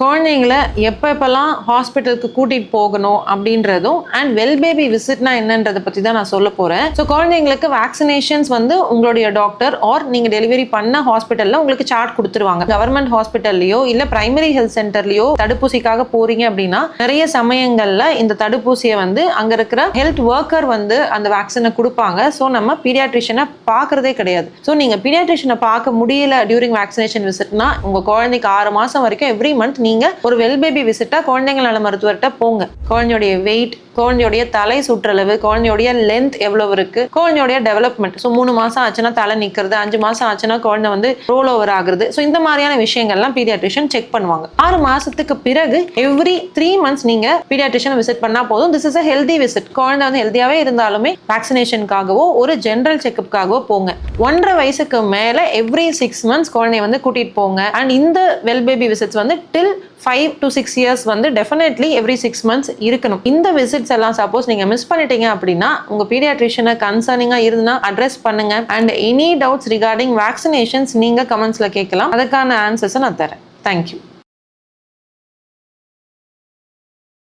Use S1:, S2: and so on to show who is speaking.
S1: குழந்தைங்களை எப்பெல்லாம் ஹாஸ்பிட்டலுக்கு கூட்டிட்டு போகணும் அப்படின்றதும் அண்ட் வெல் பேபி விசிட்னா என்னன்றதை பற்றி தான் நான் சொல்ல போகிறேன். ஸோ குழந்தைங்களுக்கு வேக்சினேஷன்ஸ் வந்து உங்களுடைய டாக்டர் ஆர் நீங்கள் டெலிவரி பண்ண ஹாஸ்பிட்டலில் உங்களுக்கு சார்ட் கொடுத்துருவாங்க. கவர்மெண்ட் ஹாஸ்பிட்டல்லையோ இல்லை பிரைமரி ஹெல்த் சென்டர்லையோ தடுப்பூசிக்காக போறீங்க அப்படின்னா நிறைய சமயங்களில் இந்த தடுப்பூசியை வந்து அங்கே இருக்கிற ஹெல்த் ஒர்க்கர் வந்து அந்த வேக்சினை கொடுப்பாங்க. ஸோ நம்ம பீடியாட்ரிஷனை பார்க்கறதே கிடையாது. ஸோ நீங்கள் பீடியாட்ரிஷனை பார்க்க முடியல டியூரிங் வேக்சினேஷன் விசிட்னா உங்கள் குழந்தைக்கு 6 மாதம் வரைக்கும் எவ்ரி மந்த் நீங்க ஒரு வெல் பேபி விசிட்டா குழந்தைகள் நல மருத்துவர்கிட்ட போங்க. குழந்தையோடைய வெயிட், குழந்தையோடைய தலை சுற்றளவு, குழந்தையோடைய லென்த் எவ்வளவு இருக்கு, குழந்தையோடைய டெவலப்மெண்ட். ஸோ 3 மாசம் ஆச்சுன்னா தலை நிற்கிறது, 5 மாசம் ஆச்சுன்னா குழந்தை வந்து ரோல் ஓவர் ஆகுறது. ஸோ இந்த மாதிரியான விஷயங்கள்லாம் பீடியாட்ரிஷியன் செக் பண்ணுவாங்க. 6 மாசத்துக்கு பிறகு எவ்ரி 3 months நீங்க பீடியாட்ரிஷியன் விசிட் பண்ணா போதும். This is a healthy visit. குழந்தை வந்து ஹெல்தியாவே இருந்தாலுமே வேக்சினேஷனுக்காகவோ ஒரு ஜென்ரல் செக்அப்காகவோ போங்க. 1.5 வயசுக்கு மேல எவ்ரி 6 months குழந்தைய வந்து கூட்டிட்டு போங்க. அண்ட் இந்த வெல் பேபி விசிட்ஸ் வந்து டில் 5 to 6 years வந்து டெஃபினெட்லி எவ்ரி 6 months இருக்கணும். இந்த விசிட்ஸ் எல்லாம் சப்போஸ் நீங்க மிஸ் பண்ணிட்டீங்க அப்படின்னா உங்க பீடியாட்ரிஷியனை கன்சர்னிங்கா இருந்தா அட்ரஸ் பண்ணுங்க. And any doubts regarding vaccinations நீங்க கமெண்ட்ஸ்ல கேட்கலாம். அதுக்கான ஆன்சர்ஸை நான் தரேன். தேங்க்யூ.